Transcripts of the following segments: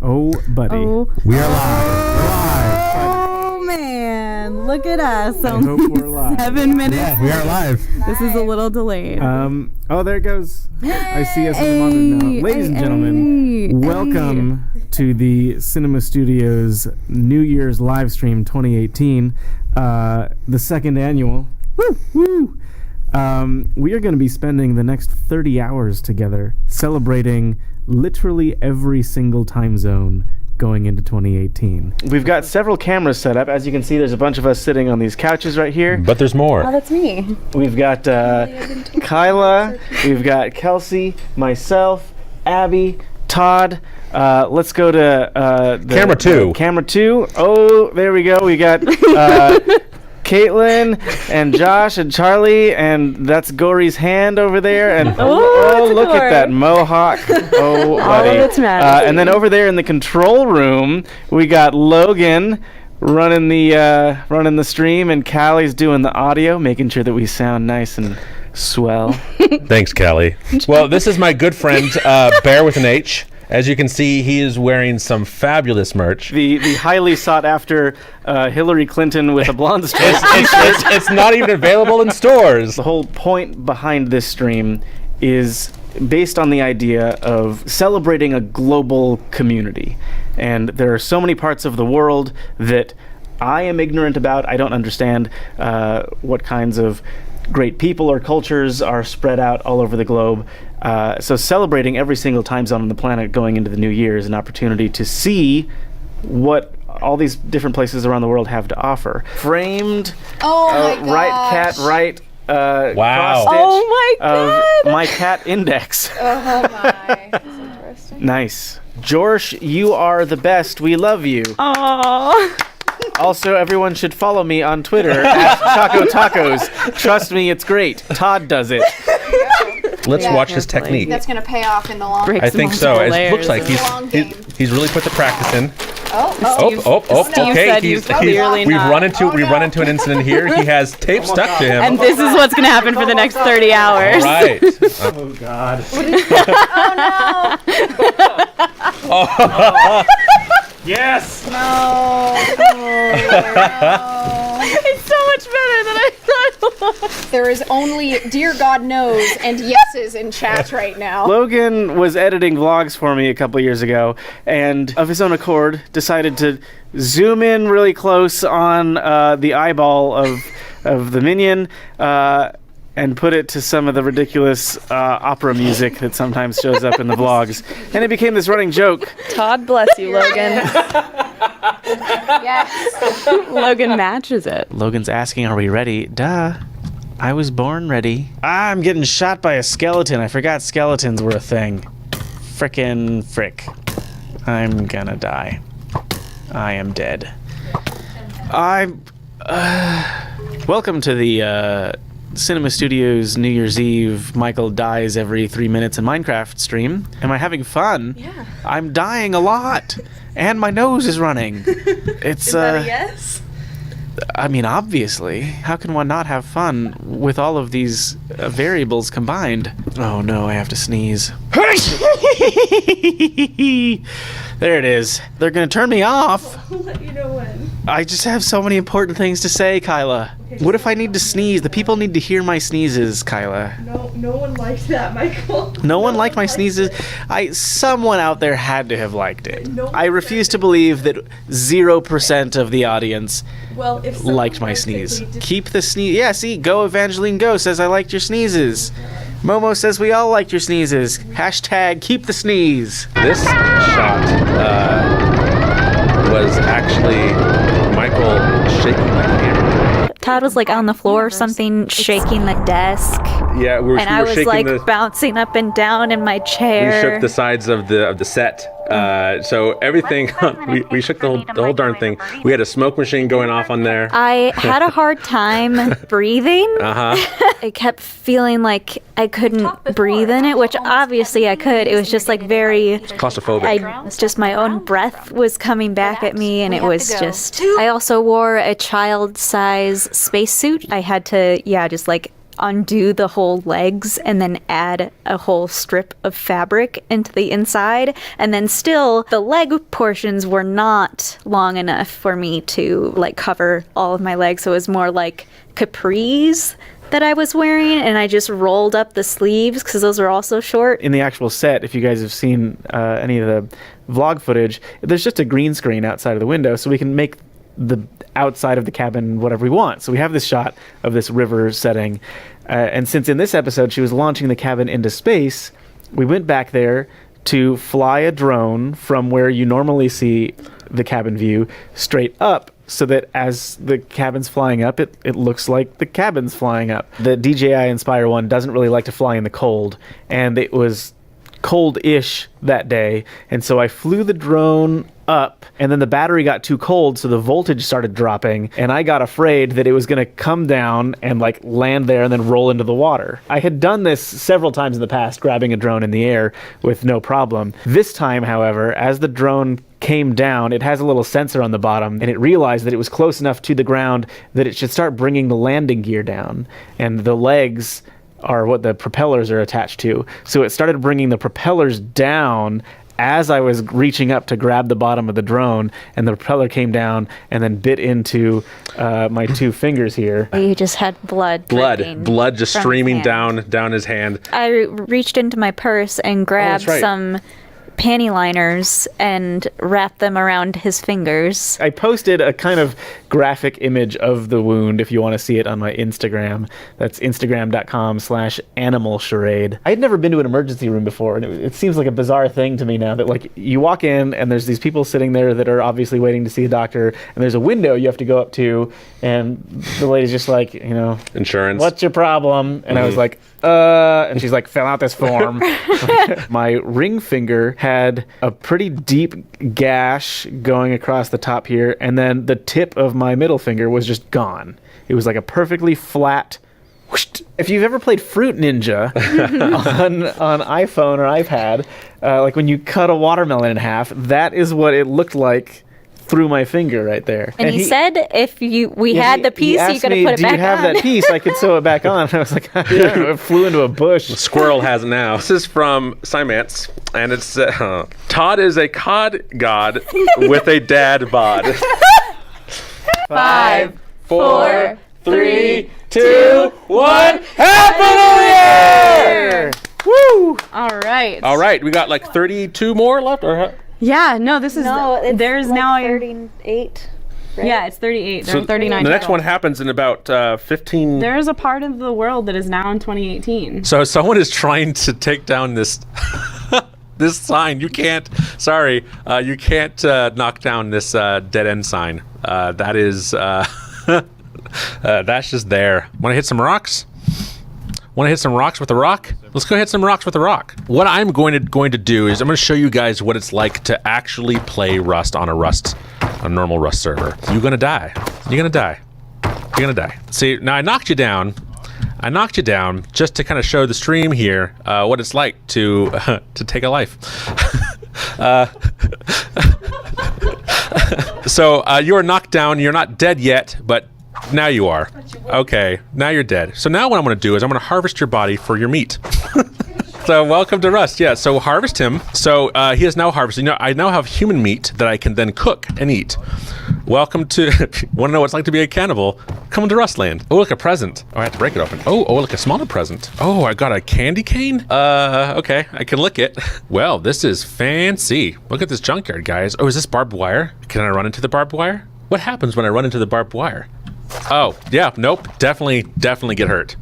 Oh, buddy. Oh. We are live. Oh, man. Look at us. I hope we're live. 7 minutes. Yeah, we are live. This is a little delayed. Oh, there it goes. I see us in the monitor now. Ladies and gentlemen, welcome to the Synema Studios New Year's Livestream 2018, the second annual. Woo! Woo! We are going to be spending the next 30 hours together celebrating literally every single time zone going into 2018. We've got several cameras set up. As you can see, there's a bunch of us sitting on these couches right here. But there's more. Oh, that's me. We've got Kyla, we've got Kelsey, myself, Abby, Todd. Let's go to Camera 2. Camera 2. Oh, there we go. We got Caitlin and Josh and Charlie, and that's Gory's hand over there. And oh look at that mohawk. Oh, buddy. It's and then over there in the control room, we got Logan running the stream, and Callie's doing the audio, making sure that we sound nice and swell. Thanks, Callie. Well, this is my good friend, Bear with an H. As you can see, he is wearing some fabulous merch. The highly sought after Hillary Clinton with a blonde stripe. It's not even available in stores. The whole point behind this stream is based on the idea of celebrating a global community. And there are so many parts of the world that I am ignorant about. I don't understand what kinds of great people or cultures are spread out all over the globe. So celebrating every single time zone on the planet going into the new year is an opportunity to see what all these different places around the world have to offer. Framed, right cat, right Wow. cross-stitch Oh my of God. my cat index. Oh my. That's interesting. Nice. Jorsh, you are the best. We love you. Aww. Also, everyone should follow me on Twitter at Taco Tacos. Trust me, it's great. Todd does it. Let's Yeah. watch his technique. That's gonna pay off in the long Break I some think so. multiple It looks layers. like he's really put the practice in. Oh. Steve Okay. said he's clearly we've not. run into an incident here. He has tape stuck to him. And this is what's going to happen for the next 30 hours. Right. Oh, God. Yes! No. It's so much better than I thought it was. There is only dear God knows and yeses in chat right now. Logan was editing vlogs for me a couple years ago, and of his own accord decided to zoom in really close on the eyeball of the minion and put it to some of the ridiculous opera music that sometimes shows up in the vlogs. And it became this running joke. Todd bless you, Logan. Yes. Logan matches it. Logan's asking, are we ready? Duh. I was born ready. I'm getting shot by a skeleton. I forgot skeletons were a thing. Frickin' frick. I'm gonna die. I am dead. Welcome to the Synema Studios New Year's Eve Michael dies every 3 minutes in Minecraft stream. Am I having fun? Yeah. I'm dying a lot. And my nose is running. It's Is that a yes? I mean, obviously. How can one not have fun with all of these variables combined? Oh no, I have to sneeze. There it is. They're gonna turn me off. I'll let you know when. I just have so many important things to say, Kyla. What if I need to sneeze? The people need to hear my sneezes, Kyla. No one liked that, Michael. No one liked my sneezes. Someone out there had to have liked it. No one I refuse to believe that 0% of the audience Well, if someone liked my likes it, sneeze. they just- Keep the sneeze. Yeah, see, Go Evangeline Go says I liked your sneezes. Momo says we all liked your sneezes. Hashtag keep the sneeze. This shot was actually Michael shaking the camera. Todd was like on the floor or something, shaking the desk, Yeah, we and I were was shaking like the. bouncing up and down in my We chair. shook the sides of the set. So everything, we shook the whole darn thing. We had a smoke machine going off on there. I had a hard time breathing. I kept feeling like I couldn't breathe in it, which obviously I could. It was just like very, Claustrophobic. it's just my own breath was coming back at me, and it was just, I also wore a child-size spacesuit. I had to, just like undo the whole legs and then add a whole strip of fabric into the inside. And then still, the leg portions were not long enough for me to like cover all of my legs. So it was more like capris that I was wearing, and I just rolled up the sleeves because those are also short. In the actual set, if you guys have seen any of the vlog footage, there's just a green screen outside of the window, so we can make the outside of the cabin whatever we want. So we have this shot of this river setting, and since in this episode she was launching the cabin into space, we went back there to fly a drone from where you normally see the cabin view straight up, so that as the cabin's flying up, it looks like the cabin's flying up. The DJI Inspire 1 doesn't really like to fly in the cold, and it was cold-ish that day, and so I flew the drone up, and then the battery got too cold, so the voltage started dropping, and I got afraid that it was going to come down and like land there and then roll into the water. I had done this several times in the past, grabbing a drone in the air with no problem. This time, however, as the drone came down, it has a little sensor on the bottom, and it realized that it was close enough to the ground that it should start bringing the landing gear down, and the legs are what the propellers are attached to. So it started bringing the propellers down as I was reaching up to grab the bottom of the drone, and the propeller came down and then bit into my two fingers here. You just had blood just from streaming his hand. down his hand. I reached into my purse and grabbed right. some panty liners and wrapped them around his fingers. I posted a kind of graphic image of the wound if you want to see it on my Instagram. That's instagram.com/animalcharade. I had never been to an emergency room before, and it seems like a bizarre thing to me now that like you walk in and there's these people sitting there that are obviously waiting to see a doctor, and there's a window you have to go up to, and the lady's just like, you know, insurance. What's your problem? And I was like, and she's like, fill out this form. My ring finger had a pretty deep gash going across the top here, and then the tip of my middle finger was just gone. It was like a perfectly flat whoosh. If you've ever played Fruit Ninja on iPhone or iPad, like when you cut a watermelon in half, that is what it looked like through my finger right there. And he said if we had the piece, you could have put it back on. Do you have that piece? I could sew it back on. And I was like, I don't know, it flew into a bush. The squirrel has it now. This is from Science, and it's Todd is a cod god with a dad bod. 5, 4, 3, 2, 1. Happy New Year! Woo! All right. All right, we got like 32 more left, or Yeah, no, this is there's like now 38. Right? Yeah, it's 38. There are 39. the next total. one happens in about 15. There is a part of the world that is now in 2018. So someone is trying to take down this this sign. You can't. Sorry, you can't knock down this dead end sign. That is that's just there. Want to hit some rocks? Want to hit some rocks with a rock? Let's go hit some rocks with a rock. What I'm going to do is I'm going to show you guys what it's like to actually play Rust on a normal Rust server. You're gonna die. You're gonna die. You're gonna die. See, now I knocked you down just to kind of show the stream here what it's like to take a life. So you are knocked down. You're not dead yet, but now you are. Okay, now you're dead. So now what I'm going to do is I'm going to harvest your body for your meat. So welcome to Rust. Yeah, so harvest him. So he is now harvested. You know, I now have human meat that I can then cook and eat. Welcome to, want to know what it's like to be a cannibal? Come to Rustland. Oh, look, a present. Oh, I have to break it open. Oh, look, a smaller present. Oh, I got a candy cane? Okay, I can lick it. Well, this is fancy. Look at this junkyard, guys. Oh, is this barbed wire? Can I run into the barbed wire? What happens when I run into the barbed wire? Oh, yeah, nope. Definitely get hurt.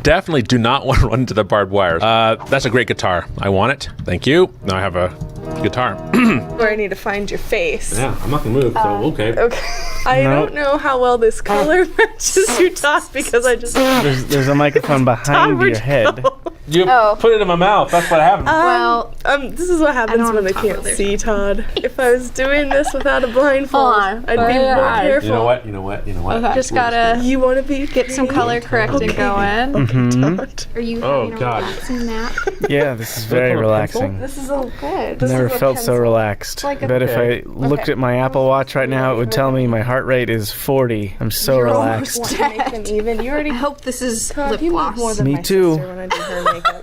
Definitely do not want to run into the barbed wire. That's a great guitar. I want it. Thank you. Now I have a guitar. Where I need to find your face. Yeah, I'm not gonna move, so okay. Okay. I don't know how well this color matches your top because I just... There's a microphone behind your head. You put it in my mouth. That's what happened. Well, This is what happens when I can't see, Todd. If I was doing this without a blindfold, I'd be more careful. You know what? Okay. Just gotta You want to be get some color correcting going. Todd. Are you Oh, having a God. relaxing nap? Yeah, this is very relaxing. This is all good. Never felt so relaxed. Like a- Bet if I looked at my Apple Watch right now, it would tell me my heart rate is 40. I'm so relaxed. Want to make them even. You already I hope this is lip you move more gloss. than Me my too. sister when I do her makeup.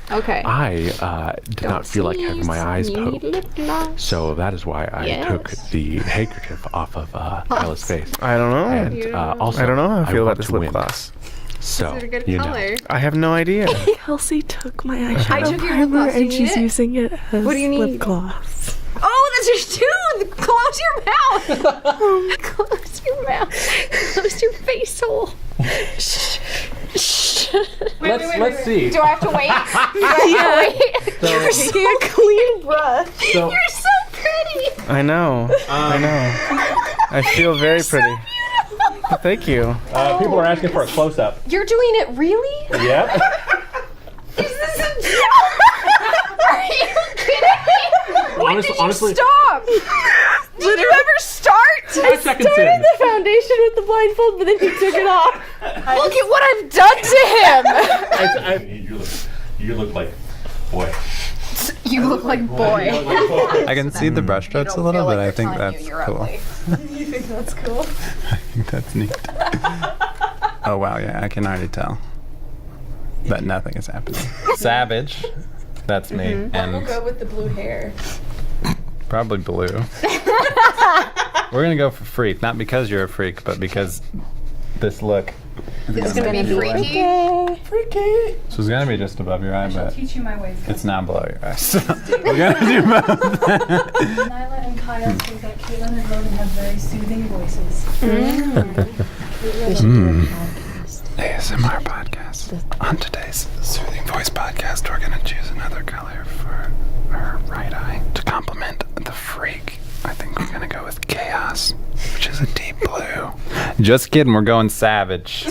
Okay. I did not feel like having my eyes You need poked. lip gloss. So that is why I Yes. took the handkerchief off of Kyla's face. I don't know. And also, I don't know how I feel want about this to lip win. gloss. So, Is it a good you know. color? I have no idea. Kelsey took my I eyeshadow took your lip primer gloss. Do you and she's need it? using it as What do you lip need? gloss. Oh, that's your tooth! Close your mouth! Close your mouth. Close your face hole. Shh. Shh. Let's see. Do I have to wait? Do I have to wait? You're taking a clean brush. So, You're so pretty! I know. I know. I feel very pretty. Thank you. people are asking for a close up. You're doing it really? Yep. Is this a joke? Are you kidding me? Honestly, Stop! Did you ever start? 5 seconds in. The foundation with the blindfold, but then he took it off. Look at what I've done to him! You look like boy. You look like boy. I can see the brushstrokes a little bit. I think that's cool. You think that's cool? I think that's neat. Oh wow, yeah, I can already tell that nothing is happening. Savage, that's me, We'll and go with the blue hair. probably blue. We're gonna go for freak, not because you're a freak, but because this look. It's gonna be freaky. So it's gonna be just above your eye, but it's now below your eye. So we're gonna do both. Nyla and Kyle think that Caitlin and Logan have very soothing voices. ASMR podcast. On today's Soothing Voice podcast, we're gonna choose another color for our right eye to complement the freak. I think we're gonna go with chaos, which is a deep blue. Just kidding, we're going savage.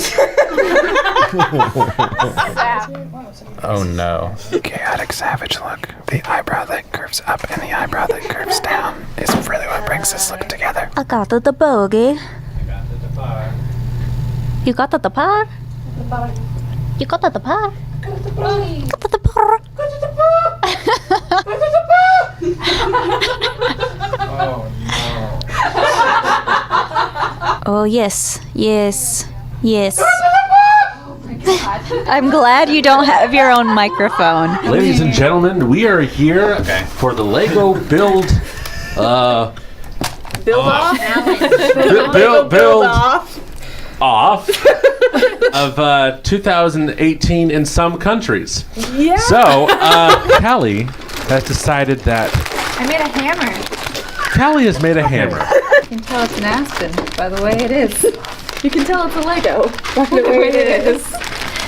Oh no. Chaotic savage look. The eyebrow that curves up and the eyebrow that curves down is really what brings this look together. I got the bogey. You got the par? You got the par? Got the par? Oh yes, yes, yes. I'm glad you don't have your own microphone. Ladies and gentlemen, we are here for the Lego build. Build off. Build off of 2018 in some countries. Yeah. So, Callie has decided that I made a hammer. Callie has made a hammer. You can tell it's an aspen by the way it is. You can tell it's a Lego by the way it is.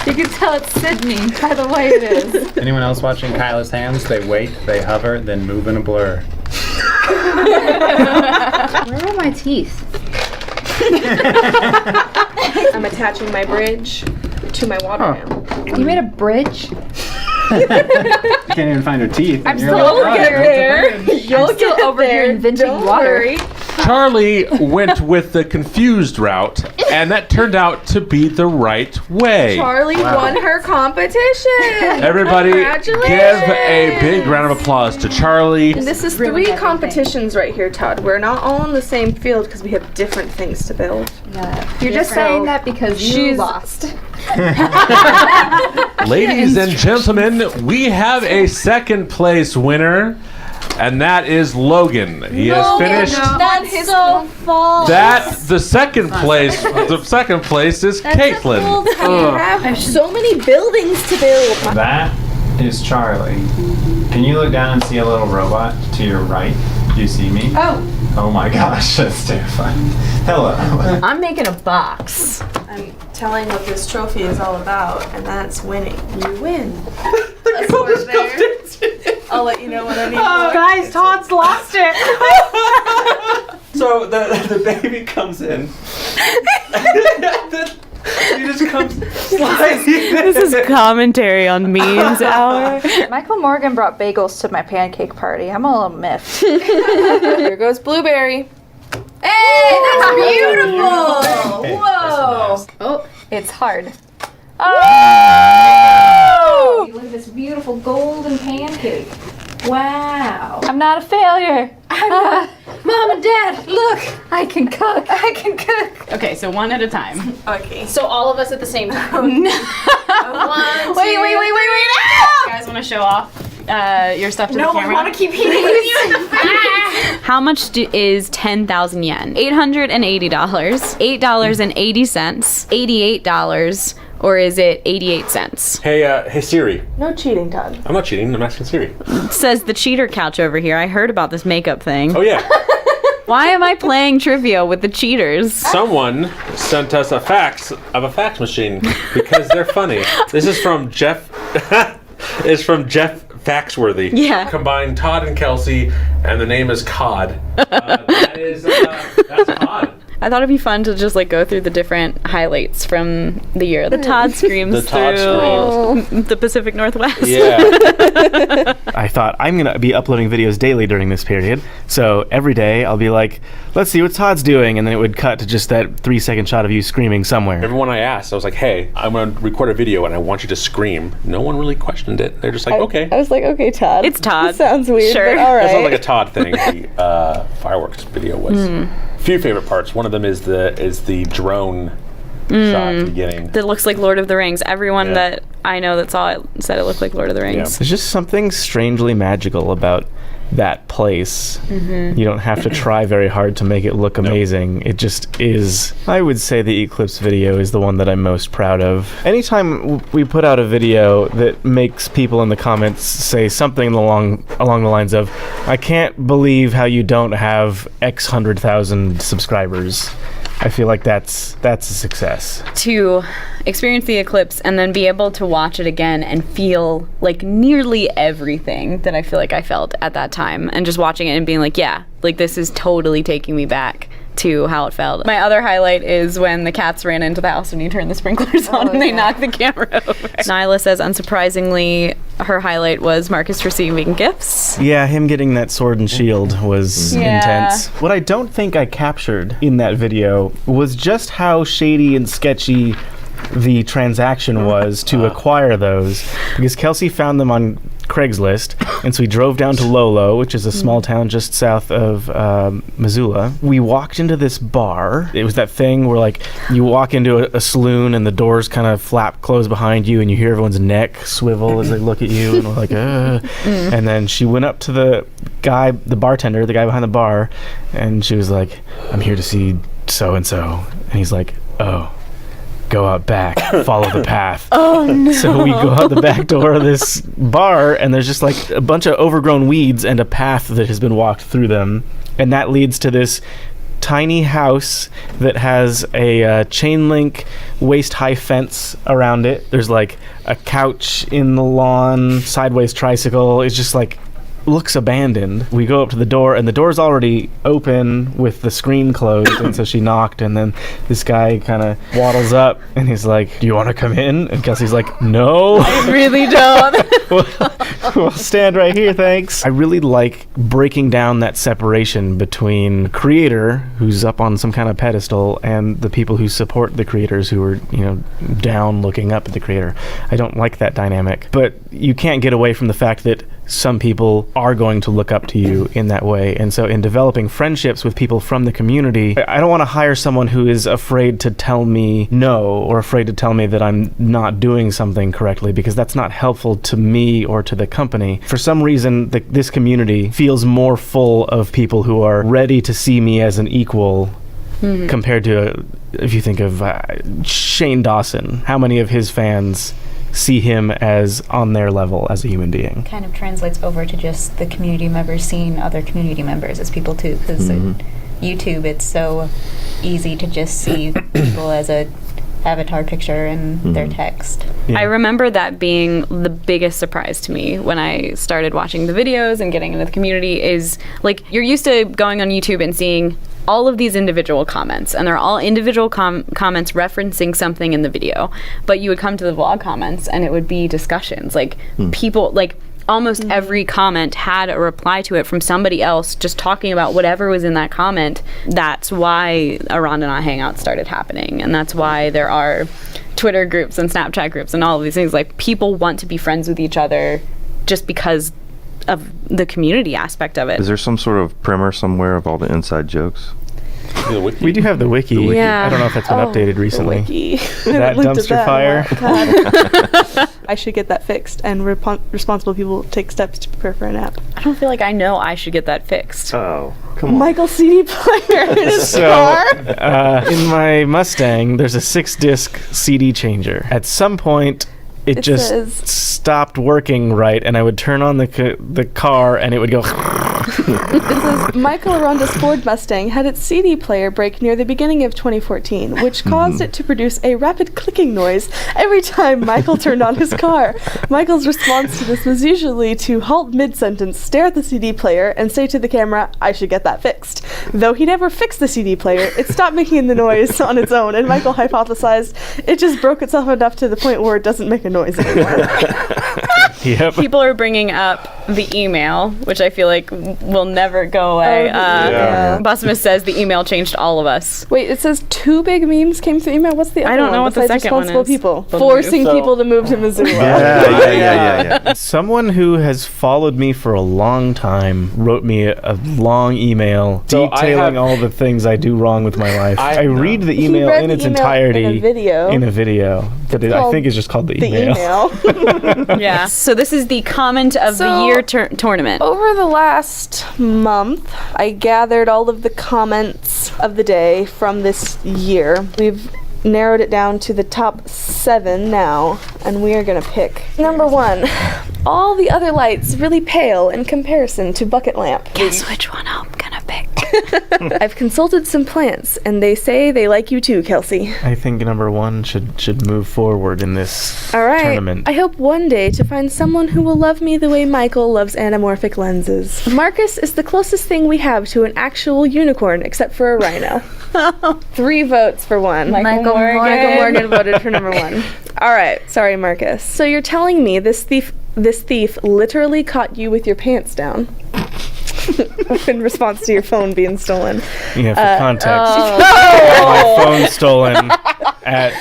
You can tell it's Sydney by the way it is. Anyone else watching Kyla's hands? They wait, they hover, then move in a blur. Where are my teeth? I'm attaching my bridge to my water now. You made a bridge? You can't even find her teeth. I'm still over here. You'll get over here inventing water. Charlie went with the confused route, and that turned out to be the right way. Charlie won her competition. Everybody, Congratulations. give a big round of applause to Charlie. And this is 3 competitions right here, Todd. We're not all in the same field because we have different things to build. You're just saying that because you lost. Ladies and gentlemen, we have a second place winner, and that is Logan. He has finished. That's so false. The second place is Caitlin. We have so many buildings to build. That is Charlie. Can you look down and see a little robot to your right? Do you see me? Oh my gosh, that's terrifying. Hello. I'm making a box. I'm telling what this trophy is all about, and that's winning. You win. I'll let you know when I need more. Guys, Todd's lost it. So the baby comes in. He just comes. This is commentary on memes hour. Michael Morgan brought bagels to my pancake party. I'm a little miffed. Here goes Blueberry. Hey, that's beautiful. Whoa. Oh, it's hard. Oh! Look at this beautiful golden pancake. Wow. I'm not a failure. Mom and Dad, look. I can cook. I can cook. Okay, so one at a time. Okay. So all of us at the same time. One, Wait. You guys want to show off your stuff to the camera? I want to keep eating you in the face. How much is 10,000 yen? $880, $8.80, $88, or is it 88 cents? Hey Siri. No cheating, Todd. I'm not cheating. I'm asking Siri. It says the cheater couch over here. I heard about this makeup thing. Oh yeah. Why am I playing trivia with the cheaters? Someone sent us a fax of a fax machine because they're funny. This is from Jeff. It's from Jeff Faxworthy. Yeah. Combine Todd and Kelsey, and the name is Cod. That's Cod. I thought it'd be fun to just like go through the different highlights from the year. The Todd screams The Todd through the Pacific Northwest. Yeah. I thought I'm going to be uploading videos daily during this period. So every day I'll be like, let's see what Todd's doing. And then it would cut to just that 3-second shot of you screaming somewhere. Everyone I asked, I was like, hey, I'm going to record a video and I want you to scream. No one really questioned it. They're just like, okay. I was like, okay, Todd. It's Todd. This sounds weird, Sure. but all right. That sounds like a Todd thing. The fireworks video was. Few favorite parts. One of them is the drone shot at the beginning. That looks like Lord of the Rings. Everyone Yeah. that I know that saw it said it looked like Lord of the Rings. There's just something strangely magical about that place. You don't have to try very hard to make it look amazing. It just is. I would say the Eclipse video is the one that I'm most proud of. Anytime we put out a video that makes people in the comments say something along the lines of, I can't believe how you don't have X 100,000 subscribers, I feel like that's a success. To experience the eclipse and then be able to watch it again and feel like nearly everything that I feel like I felt at that time, and just watching it and being like, yeah, like this is totally taking me back to how it felt. My other highlight is when the cats ran into the house and you turn the sprinklers on and they knocked the camera over. Nyla says, unsurprisingly, her highlight was Marcus receiving gifts. Yeah, him getting that sword and shield was intense. What I don't think I captured in that video was just how shady and sketchy the transaction was to acquire those, because Kelsey found them on Craigslist, and so we drove down to Lolo, which is a small town just south of Missoula. We walked into this bar. It was that thing where like you walk into a saloon and the doors kind of close behind you, and you hear everyone's neck swivel as they look at you, and we're like, And then she went up to the bartender, the guy behind the bar, and she was like, I'm here to see so and so, and he's like, oh, go out back, follow the path. Oh no. So we go out the back door of this bar, and there's just like a bunch of overgrown weeds and a path that has been walked through them, and that leads to this tiny house that has a chain link waist-high fence around it. There's like a couch in the lawn, sideways tricycle. It's just like looks abandoned. We go up to the door, and the door's already open with the screen closed, and so she knocked, and then this guy kind of waddles up, and he's like, do you want to come in? And Kelsey's like, no. I really don't. We'll stand right here, thanks. I really like breaking down that separation between creator, who's up on some kind of pedestal, and the people who support the creators, who are, down looking up at the creator. I don't like that dynamic, but you can't get away from the fact that some people are going to look up to you in that way. And so in developing friendships with people from the community, I don't want to hire someone who is afraid to tell me no, or afraid to tell me that I'm not doing something correctly, because that's not helpful to me or to the company. For some reason, this community feels more full of people who are ready to see me as an equal, compared to, if you think of Shane Dawson, how many of his fans see him as on their level as a human being? Kind of translates over to just the community members seeing other community members as people too, because YouTube, it's so easy to just see people as a avatar picture and their text. I remember that being the biggest surprise to me when I started watching the videos and getting into the community. Is like, you're used to going on YouTube and seeing all of these individual comments, and they're all individual comments referencing something in the video. But you would come to the vlog comments, and it would be discussions. Like, people, like, almost every comment had a reply to it from somebody else just talking about whatever was in that comment. That's why a Rhonda Not Hangout started happening, and that's why there are Twitter groups and Snapchat groups and all of these things. Like, people want to be friends with each other just because of the community aspect of it. Is there some sort of primer somewhere of all the inside jokes? We do have the wiki. Yeah. I don't know if that's been updated recently. Wiki. That dumpster fire. God. I should get that fixed, and responsible people take steps to prepare for a nap. I don't feel like I know I should get that fixed. Oh, come on. Michael's CD player in his So, car. in my Mustang, there's a 6-disc CD changer. At some point, it just says- stopped working right, and I would turn on the car, and it would go. It says Michael Aronda's Ford Mustang had its CD player break near the beginning of 2014, which caused it to produce a rapid clicking noise every time Michael turned on his car. Michael's response to this was usually to halt mid-sentence, stare at the CD player, and say to the camera, "I should get that fixed." Though he never fixed the CD player, it stopped making the noise on its own, and Michael hypothesized it just broke itself enough to the point where it doesn't make a noise anymore. Yep. People are bringing up the email, which I feel like will never go away. Yeah. Busmus says the email changed all of us. Wait, it says 2 big memes came through email. What's the other I don't one know what the besides second one responsible is. people? Forcing people to move to Missoula. Yeah. Someone who has followed me for a long time wrote me a long email So I detailing have- all the things I do wrong with my life. I No. read the He email read in the its email entirety in a video. but I called think it's just called the The email. email. Yeah. So this is the comment of the So- year tournament. Over the last month, I gathered all of the comments of the day from this year. We've narrowed it down to the top 7 now, and we are going to pick number 1. All the other lights really pale in comparison to bucket lamp. Guess which one I'm gonna pick. I've consulted some plants, and they say they like you too, Kelsey. I think number 1 should move forward in this All right. tournament. I hope one day to find someone who will love me the way Michael loves anamorphic lenses. Marcus is the closest thing we have to an actual unicorn, except for a rhino. 3 votes for 1. Michael Morgan. Michael Morgan voted for number 1. All right. Sorry, Marcus. So you're telling me this thief literally caught you with your pants down? In response to your phone being stolen. Yeah, for context. My phone stolen at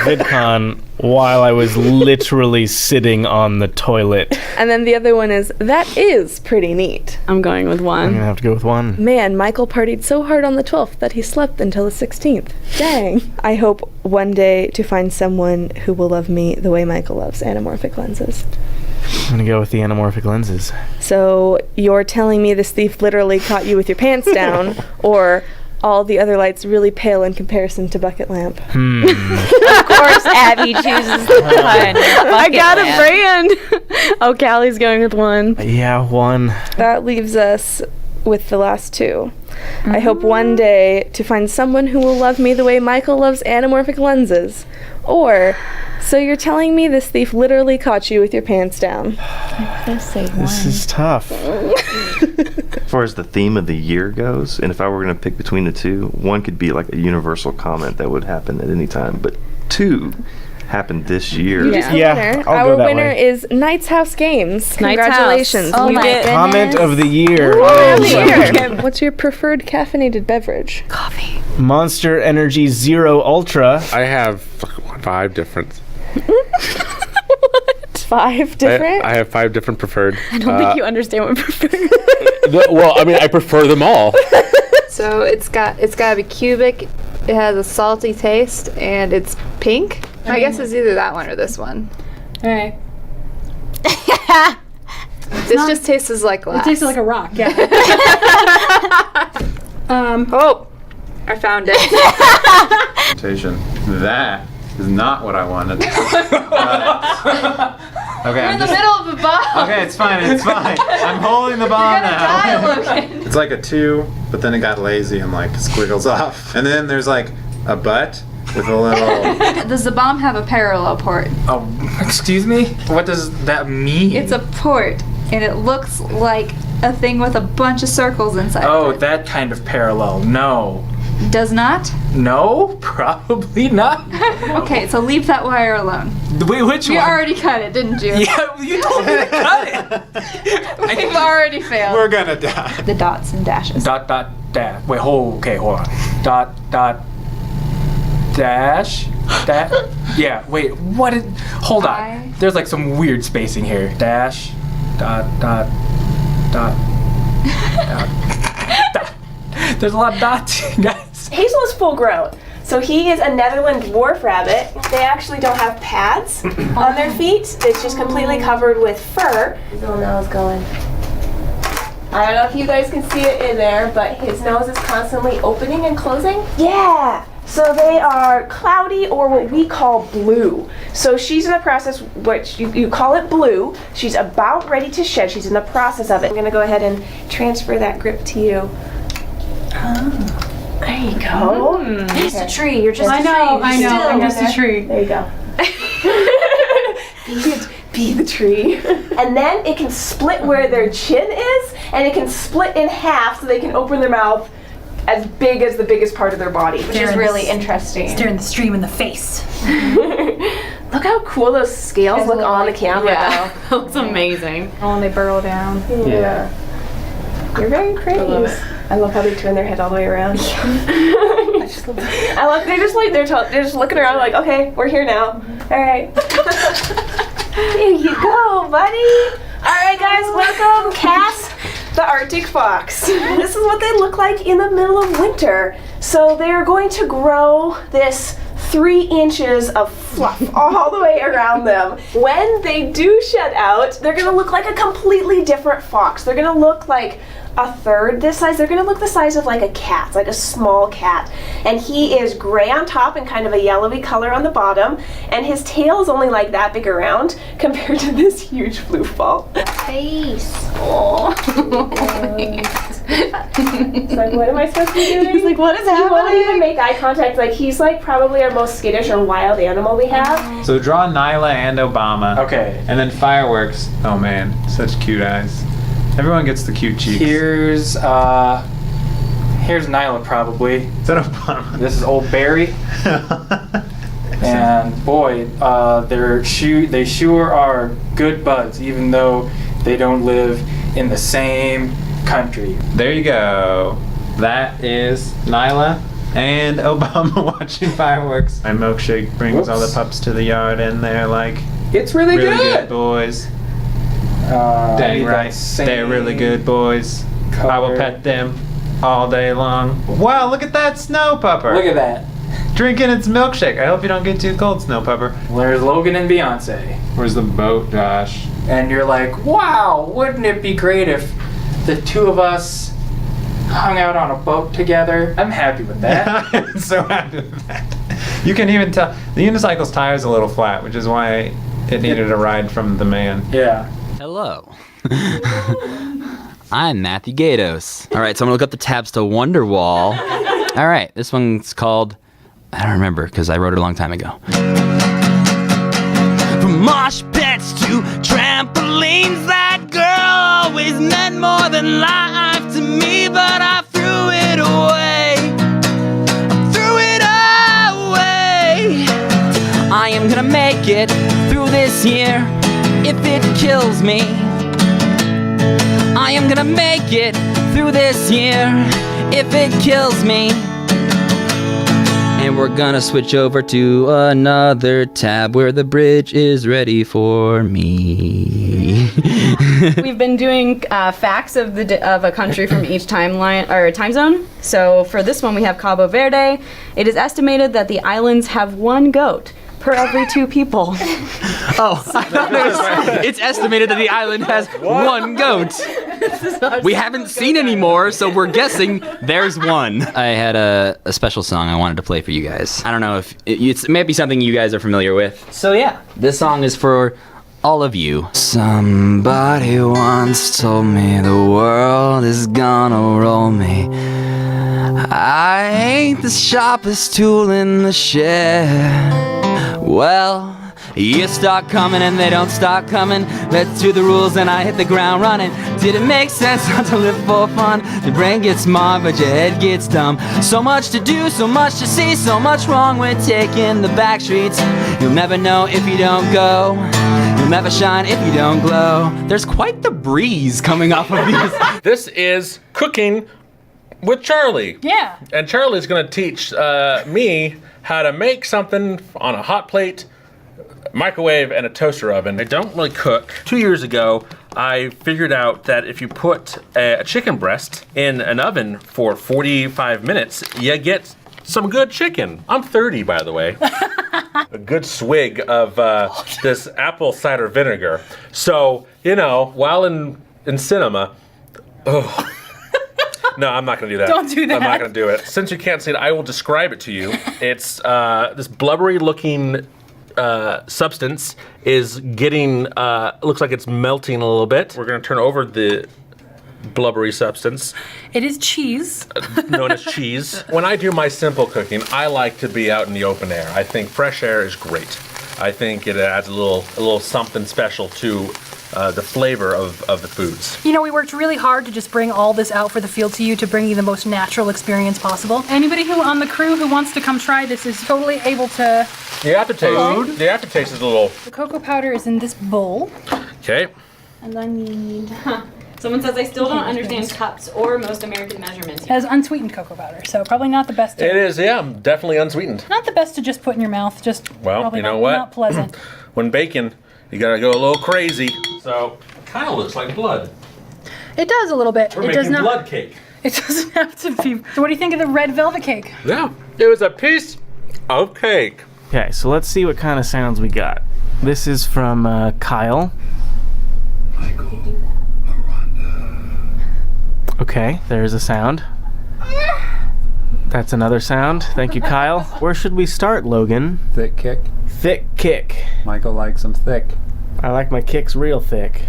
VidCon while I was literally sitting on the toilet. And then the other one is, that is pretty neat. I'm going with I'm 1. gonna have to go with 1. Man, Michael partied so hard on the 12th that he slept until the 16th. Dang. I hope one day to find someone who will love me the way Michael loves anamorphic lenses. I'm gonna go with the anamorphic lenses. So you're telling me this thief literally caught you with your pants down, or all the other lights really pale in comparison to bucket lamp? Of course, Abby chooses the one. I got a brand. Oh, Callie's going with 1. Yeah, 1. That leaves us with the last 2. I hope one day to find someone who will love me the way Michael loves anamorphic lenses. Or, so you're telling me this thief literally caught you with your pants down? This is tough. As far as the theme of the year goes, and if I were going to pick between the 2, 1 could be like a universal comment that would happen at any time, but 2 happened this year. The winner. I'll go Our that winner way. is Knight's House Games. Knight's Congratulations. House. Oh You my get- Comment of the year. What's your preferred caffeinated beverage? Coffee. Monster Energy Zero Ultra. I have 5 different. 5 different? I have 5 different preferred. I don't think you understand what preferred. Well, I mean, I prefer them all. So it's got to be cubic. It has a salty taste, and it's pink. I guess it's either that one or this one. All right. This just tastes like glass. It tastes like a rock. Yeah. Oh, I found it. That is not what I wanted. Okay, We're in the middle of a bomb. Okay, it's fine. I'm holding the bomb now. It's like a 2, but then it got lazy and like squiggles off. And then there's like a butt with a little. Does the bomb have a parallel port? Oh, excuse me? What does that mean? It's a port, and it looks like a thing with a bunch of circles inside. Oh, of it. that kind of parallel. No. Does not? No, probably not. Okay, so leave that wire alone. Wait, which You one? already cut it, didn't you? Yeah, you told me to cut it. We've already failed. We're gonna die. The dots and dashes. Dot, dash. Wait, hold on. Dot, dash. Yeah, wait, what is. Hold on. There's like some weird spacing here. Dash, dot. There's a lot of dots, guys. Hazel is full grown. So he is a Netherland dwarf rabbit. They actually don't have pads on their feet. It's just completely covered with fur. His little nose going. I don't know if you guys can see it in there, but his nose is constantly opening and closing. Yeah. So they are cloudy, or what we call blue. So she's in the process, which you call it blue. She's about ready to shed. She's in the process of it. I'm gonna go ahead and transfer that grip to you. Oh, there you go. Just a tree. You're just I a know, tree. I know. Still I'm just a tree. There you go. Be the tree. And then it can split where their chin is, and it can split in half so they can open their mouth as big as the biggest part of their body, which is really interesting. Staring the stream in the face. Look how cool those scales look on the camera. Yeah, that looks amazing. Oh, and they burrow down. Yeah. You're very pretty. I love how they turn their head all the way around. I love. They're just like they're just looking around like, okay, we're here now. All right. There you go, buddy. All right, guys, welcome, Cass, the Arctic fox. This is what they look like in the middle of winter. So they're going to grow this 3 inches of fluff all the way around them. When they do shed out, they're gonna look like a completely different fox. They're gonna look like a third this size. They're gonna look the size of like a cat, like a small cat. And he is gray on top and kind of a yellowy color on the bottom. And his tail is only like that big around compared to this huge blue ball. Face. Oh. It's like, what am I supposed to be doing? He's like, what is He won't happening? even make eye contact. Like, he's like probably our most skittish or wild animal we have. So draw Nyla and Obama. Okay. And then fireworks. Oh man, such cute eyes. Everyone gets the cute cheeks. Here's Nyla probably. Is that Obama? This is old Barry. And boy, they sure are good buds, even though they don't live in the same country. There you go. That is Nyla and Obama watching fireworks. My milkshake brings all the pups to the yard, and they're like, it's really good boys. Dang right, they're really good boys. Color. I will pet them all day long. Wow, look at that snow pupper. Look at that. Drinking its milkshake. I hope you don't get too cold, snow pupper. There's Logan and Beyonce. Where's the boat, Josh? And you're like, wow, wouldn't it be great if the two of us hung out on a boat together? I'm happy with that. I'm so happy with that. You can even tell the unicycle's tire's a little flat, which is why it needed a ride from the man. Yeah. Hello. I'm Matthew Gatos. All right, so I'm gonna look up the tabs to Wonderwall. All right, this one's called, I don't remember because I wrote it a long time ago. From mosh pits to trampolines, that girl always meant more than life to me, but I threw it away. I am gonna make it through this year if it kills me. I am gonna make it through this year if it kills me. And we're gonna switch over to another tab where the bridge is ready for me. We've been doing facts of a country from each timeline or time zone. So for this one, we have Cabo Verde. It is estimated that the islands have 1 goat per every 2 people. Oh, I thought it's estimated that the island has 1 goat. We haven't seen any more, so we're guessing there's 1. I had a special song I wanted to play for you guys. I don't know if it may be something you guys are familiar with. So yeah, this song is for all of you. Somebody once told me the world is gonna roll me. I ain't the sharpest tool in the shed. Well, You start coming and they don't start coming. Let's do the rules and I hit the ground running. Did it make sense not to live for fun? Your brain gets smart but your head gets dumb. So much to do, so much to see, so much wrong with taking the back streets. You'll never know if you don't go. You'll never shine if you don't glow. There's quite the breeze coming off of these. This is Cooking with Charlie. Yeah. And Charlie's going to teach me how to make something on a hot plate, microwave, and a toaster oven. I don't really cook. 2 years ago, I figured out that if you put a chicken breast in an oven for 45 minutes, you get some good chicken. I'm 30, by the way. A good swig of this apple cider vinegar. So, you know, while in Synema, oh. No, I'm not going to do that. Don't do that. I'm not going to do it. Since you can't see it, I will describe it to you. It's this blubbery-looking substance is getting, looks like it's melting a little bit. We're going to turn over the blubbery substance. It is cheese. Known as cheese. When I do my simple cooking, I like to be out in the open air. I think fresh air is great. I think it adds a little something special to the flavor of the foods. You know, we worked really hard to just bring all this out for the field to you, to bring you the most natural experience possible. Anybody who on the crew who wants to come try this is totally able to. The aftertaste is a little. The cocoa powder is in this bowl. Okay. And I need. Someone says I still don't understand cups or most American measurements. It has unsweetened cocoa powder, so probably not the best. It is, yeah, definitely unsweetened. Not the best to just put in your mouth. Just well, probably you know not, what? Not pleasant. When baking, you gotta go a little crazy. So it kind of looks like blood. It does a little bit. We're it making does not. blood cake. It doesn't have to be. So what do you think of the red velvet cake? Yeah, it was a piece of cake. Okay, so let's see what kind of sounds we got. This is from Kyle. Okay, there's a sound. That's another sound. Thank you, Kyle. Where should we start, Logan? Thick kick. Thick kick. Michael likes them thick. I like my kicks real thick.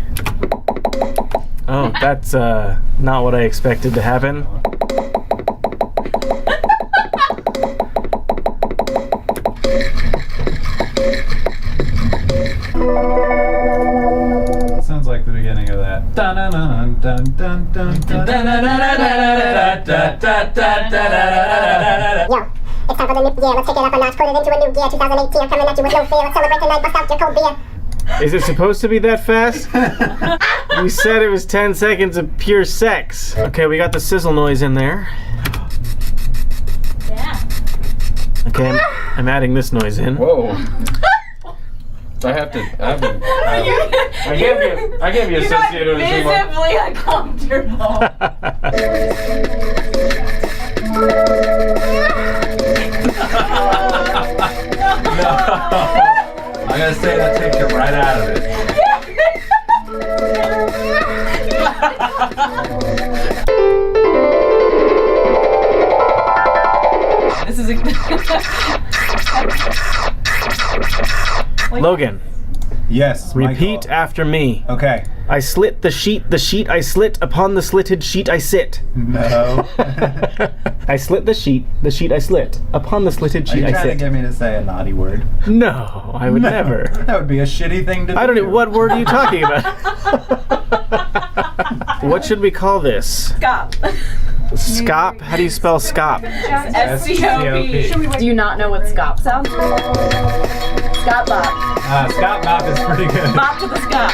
Oh, that's not what I expected to happen. Sounds like the beginning of that. Yeah. It's time for the new year. Let's take it up a notch. Put it into a new gear. 2018 coming at you with no fear. Let's celebrate tonight. Bust out your cold beer. Is it supposed to be that fast? You said it was 10 seconds of pure sex. Okay, we got the sizzle noise in there. Yeah. Okay, I'm adding this noise in. Whoa. I can't be associated with this anymore. Visibly uncomfortable. I'm gonna say that takes you right out of it. This is Logan. Yes. Repeat Michael. after me. Okay. I slit the sheet I slit, upon the slitted sheet I sit. No. I slit the sheet I slit, upon the slitted Are sheet you I trying to sit. get me to say a naughty word? No, I would never. That would be a shitty thing to do. I don't know, what word are you talking about? What should we call this? Scop. Scop? How do you spell scop? SCOP. Do you not know what scop sounds? Scop bop. Scott Bop is pretty good. Bop to the scop.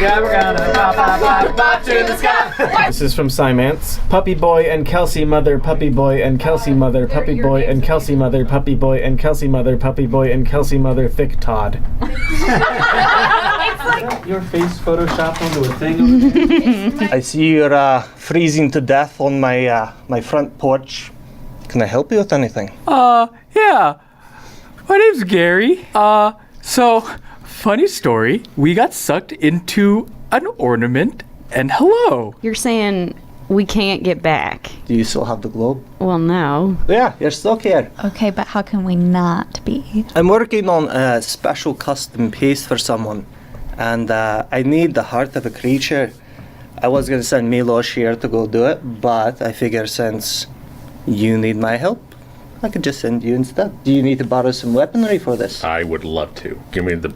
Yeah, we're gonna bop, bop, bop, bop to the scop. This is from Simance. Puppy boy and Kelsey mother, puppy boy and Kelsey mother, puppy boy and Kelsey mother, puppy boy and Kelsey mother, puppy boy and Kelsey mother, thick Todd. Your face photoshopped onto a thing. I see you're freezing to death on my front porch. Can I help you with anything? Yeah. My name's Gary. So, funny story. We got sucked into an ornament, and hello. You're saying we can't get back? Do you still have the globe? Well, no. Yeah, you're stuck here. Okay, but how can we not be? I'm working on a special custom piece for someone, and I need the heart of a creature. I was gonna send Milos here to go do it, but I figure since you need my help, I could just send you instead. Do you need to borrow some weaponry for this? I would love to. Give me the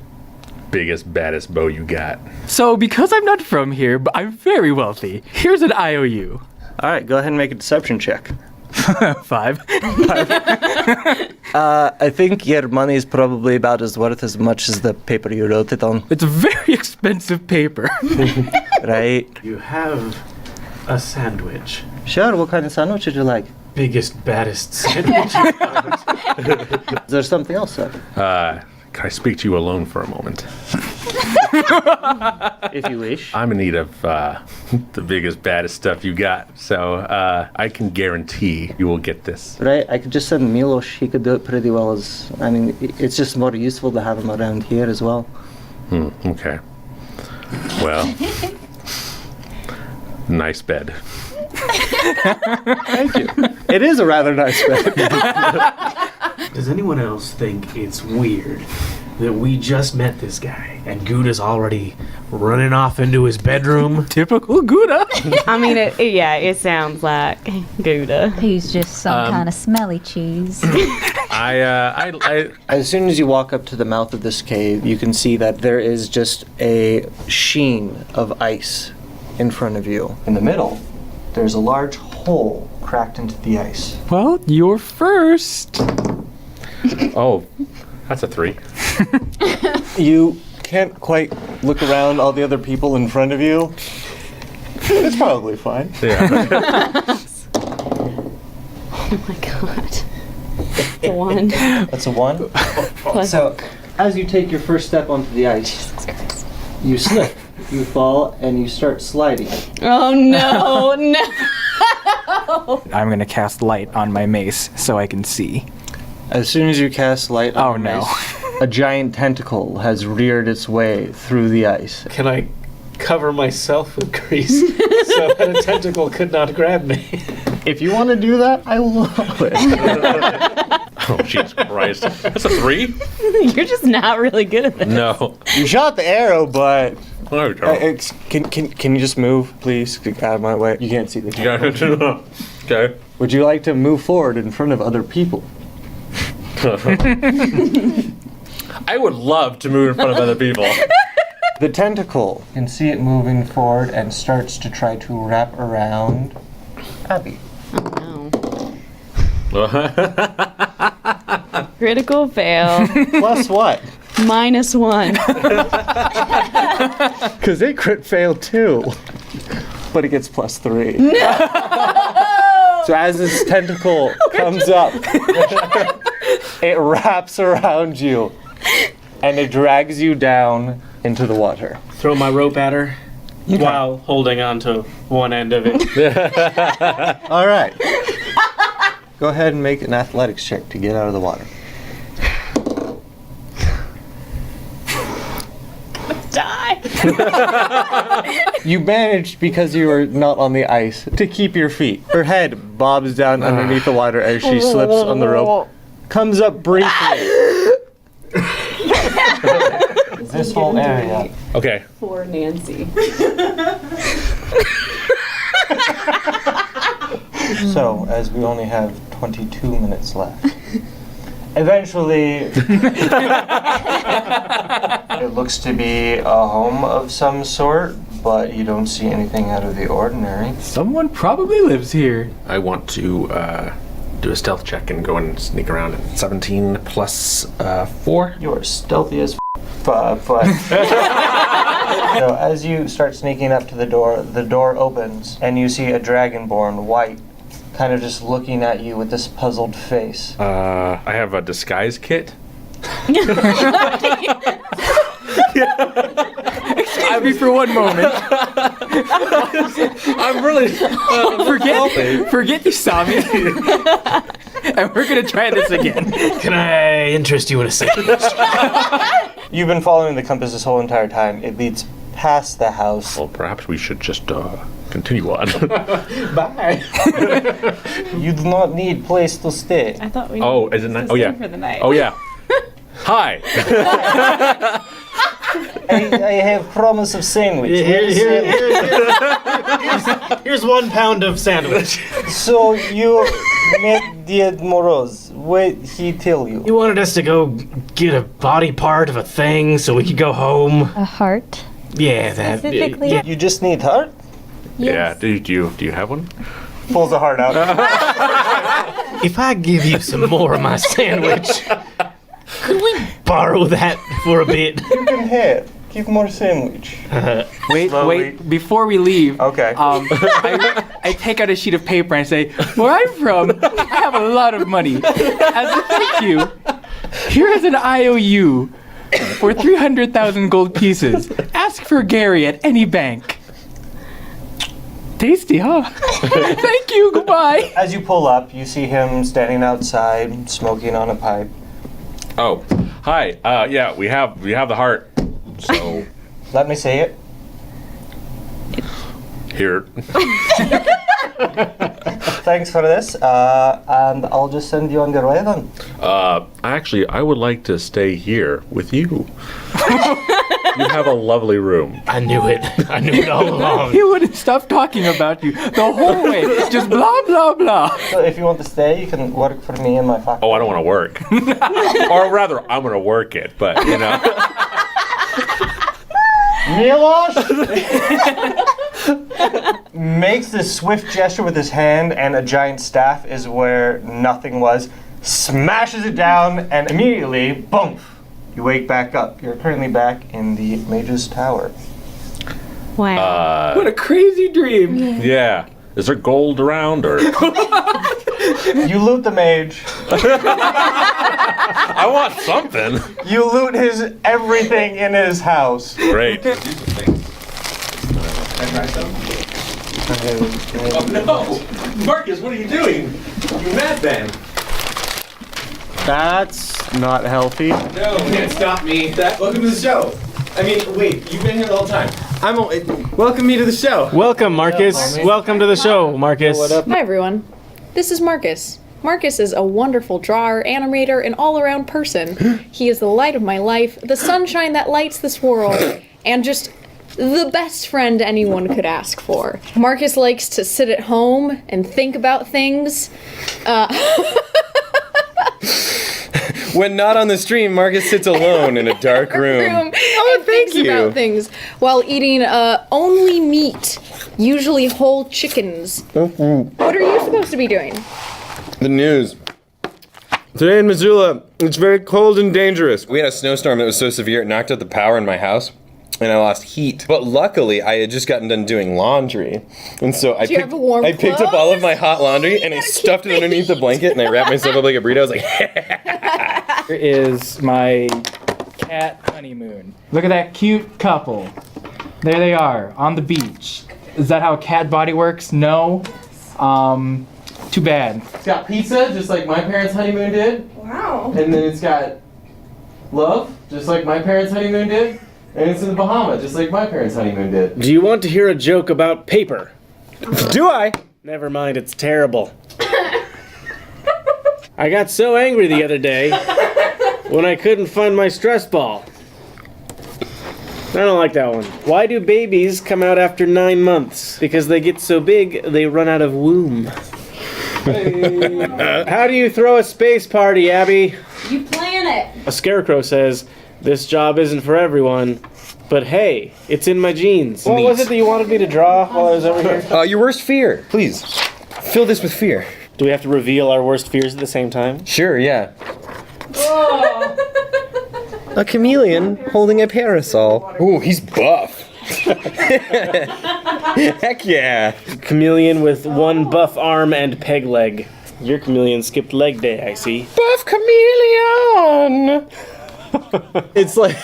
biggest, baddest bow you got? So, because I'm not from here, but I'm very wealthy, here's an IOU. All right, go ahead and make a deception check. 5. I think your money is probably about as worth as much as the paper you wrote it on. It's very expensive paper. Right? You have a sandwich. Sure, what kind of sandwich would you like? Biggest, baddest sandwich you found. Is there something else, sir? Can I speak to you alone for a moment? If you wish. I'm in need of the biggest, baddest stuff you got, so I can guarantee you will get this. Right, I could just send Milos. He could do it pretty well as... I mean, it's just more useful to have him around here as well. Okay. Well, nice bed. Thank you. It is a rather nice bed. Does anyone else think it's weird that we just met this guy and Gouda's already running off into his bedroom? Typical Gouda. I mean, it sounds like Gouda. He's just some kind of smelly cheese. As soon as you walk up to the mouth of this cave, you can see that there is just a sheen of ice in front of you. In the middle, there's a large hole cracked into the ice. Well, you're first. Oh, that's a 3. You can't quite look around all the other people in front of you. It's probably fine. Yeah. Oh my god. The 1. That's a 1. So, as you take your first step onto the ice, you slip, you fall, and you start sliding. Oh no, no. I'm going to cast light on my mace so I can see. As soon as you cast light on Oh, no. mace, a giant tentacle has reared its way through the ice. Can I cover myself with grease so that a tentacle could not grab me? If you want to do that, I will allow it. Oh, Jesus Christ. That's a 3? You're just not really good at this. No. You shot the arrow, but... There we go. Can you just move, please? Get out of my way. You can't see the tentacle. Okay. Would you like to move forward in front of other people? I would love to move in front of other people. The tentacle, you can see it moving forward and starts to try to wrap around Abby. Critical fail. Plus what? -1. Because it crit failed too. But it gets +3. No! So as this tentacle comes up, it wraps around you and it drags you down into the water. Throw my rope at her while holding on to one end of it. All right. Go ahead and make an athletics check to get out of the water. Die. You managed, because you were not on the ice, to keep your feet. Her head bobs down underneath the water as she slips on the rope. Comes up briefly. This whole area. Okay. Poor Nancy. So, as we only have 22 minutes left, eventually it looks to be a home of some sort, but you don't see anything out of the ordinary. Someone probably lives here. I want to do a stealth check and go and sneak around. 17 plus 4. You are stealthy as but so as you start sneaking up to the door opens and you see a dragonborn, white, kind of just looking at you with this puzzled face. I have a disguise kit. Excuse me for one moment. I'm really forget you saw me. And we're gonna try this again. Can I interest you in a second? You've been following the compass this whole entire time. It leads past the house. Well, perhaps we should just continue on. Bye. You do not need place to stay. I thought we Oh, is it night? Oh, yeah. for the night. Oh, yeah. Hi. I have promise of sandwich. Here's 1 pound of sandwich. So you Monsieur Moroz, wait, he tell you. You wanted us to go get a body part of a thing so we could go home. A heart. Yeah, that. Specifically? Yeah. You just need heart? Yeah. Do you have one? Pulls a heart out. If I give you some more of my sandwich, could we borrow that for a bit? You can have. Give more sandwich. Wait, before we leave, okay. I take out a sheet of paper and say, where I'm from, I have a lot of money. As a thank you, here is an IOU for 300,000 gold pieces. Ask for Gary at any bank. Tasty, huh? Thank you, goodbye. As you pull up, you see him standing outside, smoking on a pipe. Oh, hi. Yeah, we have the heart. So let me see it. Here. Thanks for this, and I'll just send you on your way then. Actually, I would like to stay here with you. You have a lovely room. I knew it. I knew it all along. He wouldn't stop talking about you the whole way. Just blah, blah, blah. So if you want to stay, you can work for me in my factory. Oh, I don't want to work. Or rather, I'm going to work it, but, you know. Milos makes this swift gesture with his hand, and a giant staff is where nothing was, smashes it down, and immediately, boom, you wake back up. You're currently back in the Mage's Tower. Wow. What a crazy dream. Yeah. Is there gold around, or? You loot the mage. I want something. You loot his everything in his house. Great. Oh no! Marcus, what are you doing? You madman. That's not healthy. No, you can't stop me. Welcome to the show. I mean, wait, you've been here the whole time. Welcome me to the show. Welcome, Marcus. Welcome to the show, Marcus. Hi, everyone. This is Marcus. Marcus is a wonderful drawer, animator, and all-around person. He is the light of my life, the sunshine that lights this world, and just the best friend anyone could ask for. Marcus likes to sit at home and think about things. When not on the stream, Marcus sits alone in a dark room. And thinks about things while eating only meat, usually whole chickens. What are you supposed to be doing? The news. Today in Missoula, it's very cold and dangerous. We had a snowstorm that was so severe it knocked out the power in my house, and I lost heat. But luckily, I had just gotten done doing laundry, and so I picked up all of my hot laundry and I stuffed it underneath the blanket and I wrapped myself up like a burrito. I was like, Here is my cat honeymoon. Look at that cute couple. There they are on the beach. Is that how a cat body works? No. Too bad. It's got pizza, just like my parents' honeymoon did. Wow. And then it's got love, just like my parents' honeymoon did. And it's in the Bahamas, just like my parents' honeymoon did. Do you want to hear a joke about paper? Do I? Never mind, it's terrible. I got so angry the other day when I couldn't find my stress ball. I don't like that one. Why do babies come out after 9 months? Because they get so big, they run out of womb. How do you throw a space party, Abby? You plan it. A scarecrow says, "This job isn't for everyone, but hey, it's in my genes." What was it that you wanted me to draw while I was over here? Your worst fear. Please, fill this with fear. Do we have to reveal our worst fears at the same time? Sure, yeah. A chameleon holding a parasol. Ooh, he's buff. Heck yeah. Chameleon with one buff arm and peg leg. Your chameleon skipped leg day, I see. Buff chameleon! It's like...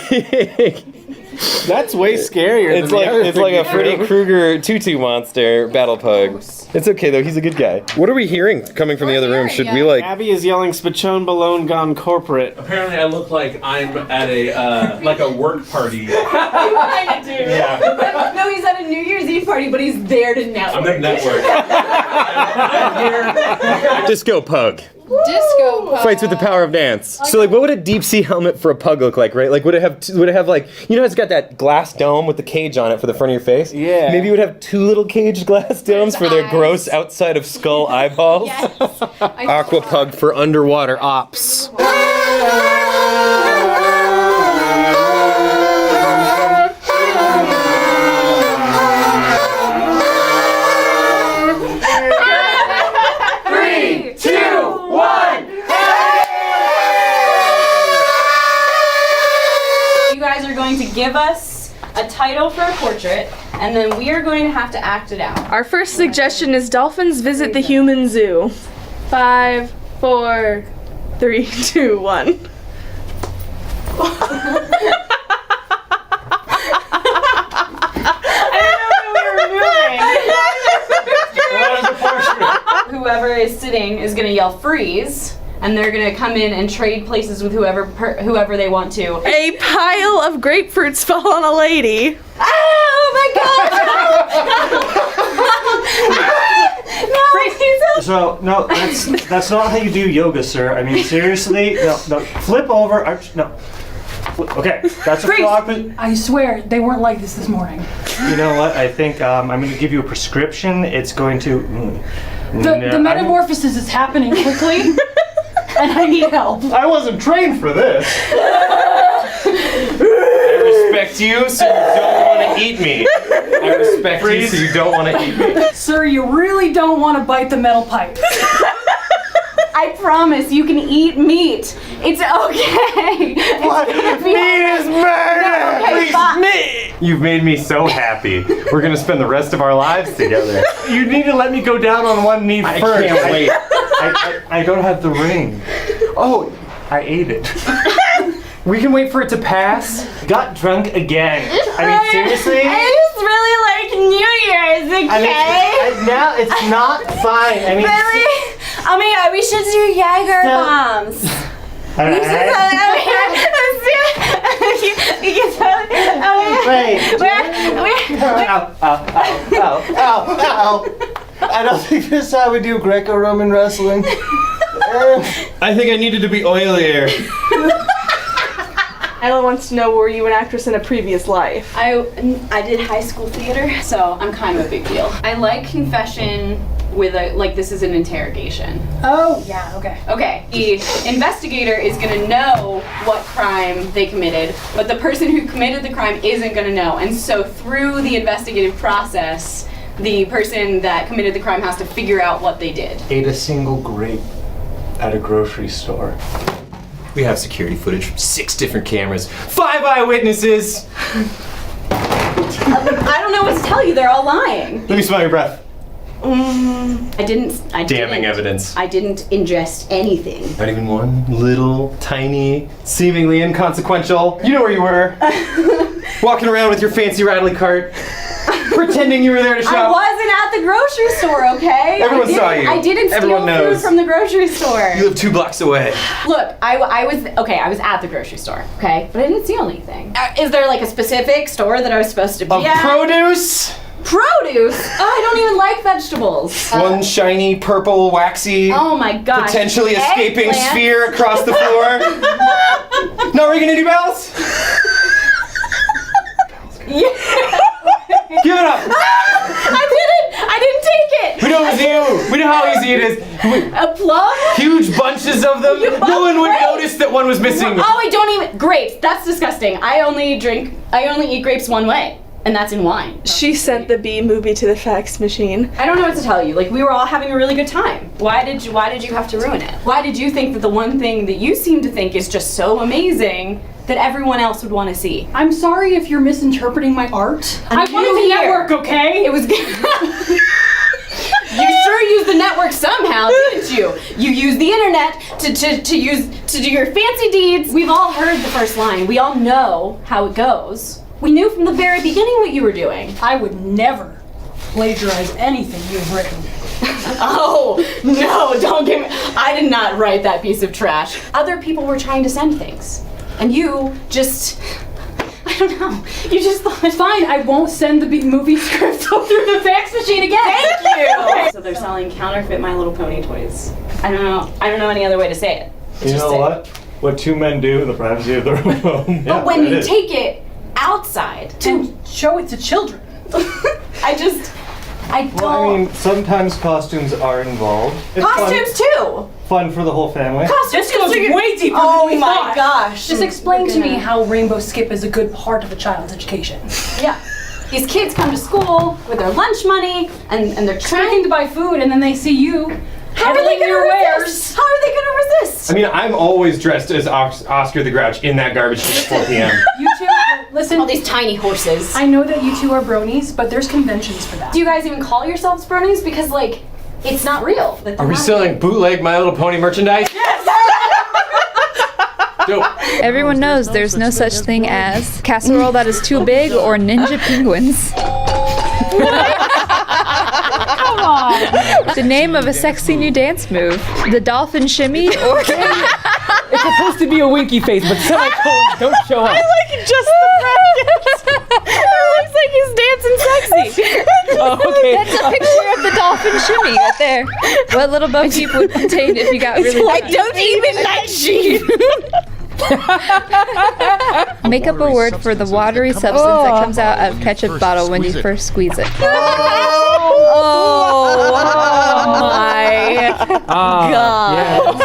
That's way scarier It's like a Freddy Krueger tutu monster battle pug. It's okay though, he's a good guy. What are we hearing coming from the other room? Should we like... Abby is yelling Spachone Balone gone corporate. Apparently I look like I'm at a, like a work party. You kind of do. Yeah. No, he's at a New Year's dancing party, but he's there to network. I'm the network. Disco pug. Disco pug. Fights with the power of dance. So like, what would a deep sea helmet for a pug look like, right? Like, would it have like, you know, it's got that glass dome with the cage on it for the front of your face? Yeah. Maybe it would have 2 little caged glass domes for their gross outside of skull eyeballs. Aqua pug for underwater ops. To give us a title for a portrait, and then we are going to have to act it out. Our first suggestion is dolphins visit the human zoo. 5, 4, 3, 2, 1. Whoever is sitting is going to yell freeze, and they're gonna come in and trade places with whoever they want to. A pile of grapefruits fell on a lady. Oh my god! So no, that's not how you do yoga, sir. I mean, seriously, no, flip over. No. Okay, that's a frog. I swear they weren't like this morning. You know what? I think I'm going to give you a prescription. It's going to. The metamorphosis is happening quickly. And I need help. I wasn't trained for this. I respect you, so you don't want to eat me. I respect you, so you don't want to eat me. Sir, you really don't want to bite the metal pipe. I promise you can eat meat. It's okay. What? Meat is murder! No, okay, Please, You've made me so happy. We're gonna spend the rest of our lives together. You need to let me go down on one knee first. I can't wait. I don't have the ring. Oh, I ate it. We can wait for it to pass. Got drunk again. I mean, seriously? It's really like New Year's, okay? I mean, now it's not fine. I mean, really? Oh my god, we should do Jaeger bombs. Ow. I don't think this is how we do Greco-Roman wrestling. I think I needed to be oilier. Ella wants to know, were you an actress in a previous life? I did high school theater, so I'm kind of a big deal. I like confession with this is an interrogation. Oh, yeah, okay. Okay, the investigator is gonna know what crime they committed, but the person who committed the crime isn't gonna know. And so through the investigative process, the person that committed the crime has to figure out what they did. Ate a single grape at a grocery store. We have security footage from 6 different cameras, 5 eyewitnesses. I don't know what to tell you, they're all lying. Let me smell your breath. I didn't. Damning evidence. I didn't ingest anything. Not even one little, tiny, seemingly inconsequential. You know where you were. Walking around with your fancy rattly cart. Pretending you were there to shop. I wasn't at the grocery store, okay? Everyone saw you. I didn't steal Everyone knows. food from the grocery store. You live 2 blocks away. Look, I was at the grocery store, okay? But I didn't steal anything. Is there like a specific store that I was supposed to be at? Produce? Produce? Oh, I don't even like vegetables. One shiny, purple, waxy, oh my gosh. potentially escaping Eggplant. sphere across the floor. No ringing any bells? Yeah. Give it up! I didn't take it! We know it was you! We know how easy it is! A plum? Huge bunches of them! No one would notice that one was missing! Oh, I don't even. Grapes! That's disgusting. I only eat grapes one way, and that's in wine. She sent the B movie to the fax machine. I don't know what to tell you. Like, we were all having a really good time. Why did you have to ruin it? Why did you think that the one thing that you seem to think is just so amazing that everyone else would want to see? I'm sorry if you're misinterpreting my art. I wanted the network, okay? It was You sure used the network somehow, didn't you? You used the internet to do your fancy deeds. We've all heard the first line. We all know how it goes. We knew from the very beginning what you were doing. I would never plagiarize anything you've written. Oh, no, don't give me. I did not write that piece of trash. Other people were trying to send things. And you just. I don't know. You just thought. Fine, I won't send the movie script through the fax machine again. Thank you. So they're selling counterfeit My Little Pony toys. I don't know any other way to say it. You know what? What two men do in the privacy of their own home. But when you take it outside to show it to children, I don't. Well, I mean, sometimes costumes are involved. It's Costumes too. Fun for the whole family. This goes way deeper Oh than we my thought. gosh. Just explain to me how Rainbow Skip is a good part of a child's education. Yeah. These kids come to school with their lunch money and they're trying to buy food, and then they see you. How are they going to resist? How are they going to resist? I mean, I'm always dressed as Oscar the Grouch in that garbage at 4 p.m. You two, listen. All these tiny horses. I know that you two are bronies, but there's conventions for that. Do you guys even call yourselves bronies? Because, like, it's not real. Are we selling bootleg My Little Pony merchandise? Everyone knows there's no such thing as casserole that is too big or ninja penguins. Come on! The name of a sexy new dance move. The dolphin shimmy or... It's supposed to be a winky face, but semicolons don't show up. I like just the brackets. It looks like he's dancing sexy. Oh, okay. That's a picture of the dolphin shimmy right there. What Little Bo Peep would contain if you got really I don't even like sheep. Make up a word for the watery substance that comes out of ketchup bottle when you first squeeze it. Oh my god.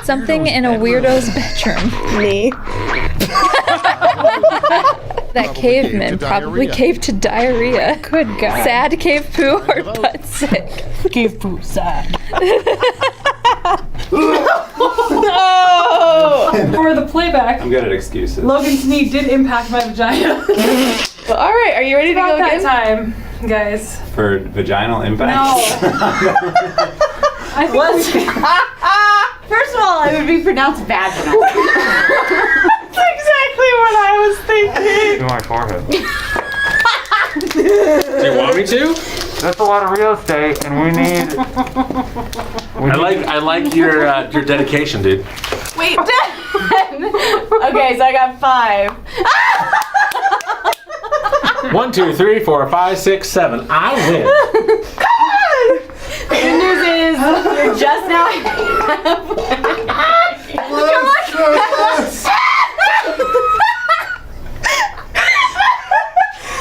Something in a weirdo's bedroom. Me. That caveman probably caved to diarrhea. Good God. Sad cave poo or butt sick. Cave poo, sad. For the playback, I'm good at excuses. Logan's knee did impact my vagina. Well, all right, are you ready to go About again? that time, guys. For vaginal impact? I think we First of all, it would be pronounced vaginal. That's exactly what I was thinking. To my forehead. Do you want me to? That's a lot of real estate, and we need. I like your dedication, dude. Wait, okay, so I got 5. 1, 2, 3, 4, 5, 6, 7. I win. The good news is you're just now.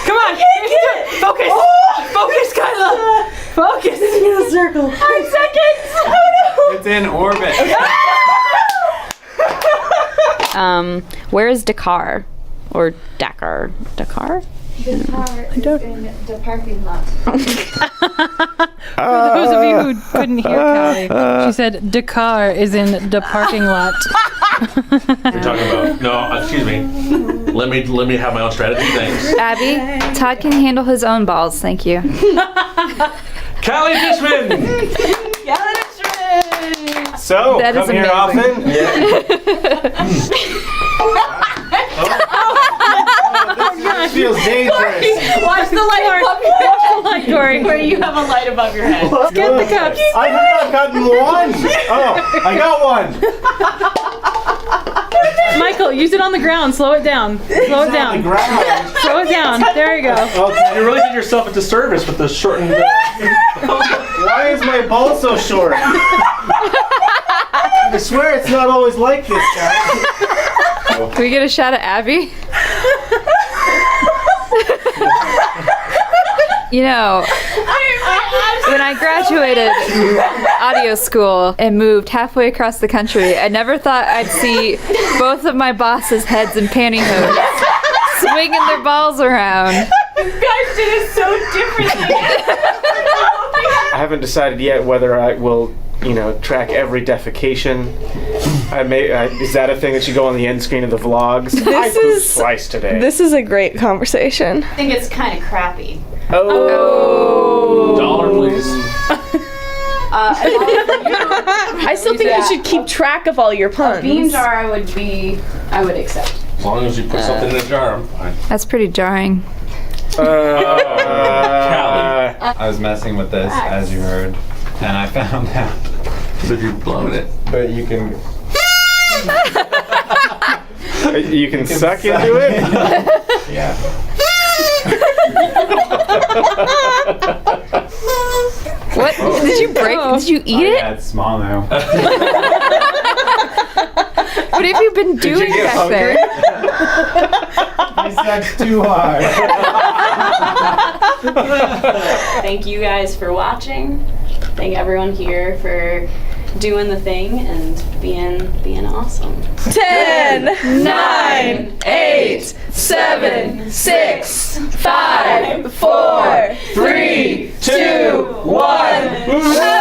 Come on, focus! Focus, Kyla! Focus! It's in a circle. 5 seconds! Oh no! It's in orbit. Where is Dakar? Or Dakar? Dakar? Dakar is in the parking lot. For those of you who couldn't hear Callie, she said Dakar is in the parking lot. We're talking about excuse me. Let me have my own strategy. Thanks. Abby, Todd can handle his own balls, thank you. Callie Fishman. So, That is come here amazing. often? This feels dangerous. Watch the light above your head. Watch the light, Dory. Where you have a light above your head. Get the cups. I have not gotten one. Oh, I got one. Michael, use it on the ground. Slow it down. Slow it down. Slow it down. There you go. Okay. You really did yourself a disservice with the shortened. Why is my ball so short? I swear it's not always like this, guys. Can we get a shot at Abby? You know, when I graduated audio school and moved halfway across the country, I never thought I'd see both of my boss's heads in pantyhose swinging their balls around. You guys did it so differently. I haven't decided yet whether I will, track every defecation. Is that a thing that should go on the end screen of the vlogs? I pooped twice today. This is a great conversation. I think it's kind of crappy. Oh. $1, please. I still think you should keep track of all your puns. Bean jar, I would accept. As long as you put something in a jar, I'm fine. That's pretty jarring. Callie. I was messing with this, as you heard, and I found out that you've blown it. But you can. You can suck into it? Yeah. What? Did you break? Did you eat it? Yeah, it's small now. What have you been doing back there? I sucked too hard. Thank you guys for watching. Thank everyone here for doing the thing and being awesome. 10, 9, 8, 7, 6, 5, 4, 3, 2, 1.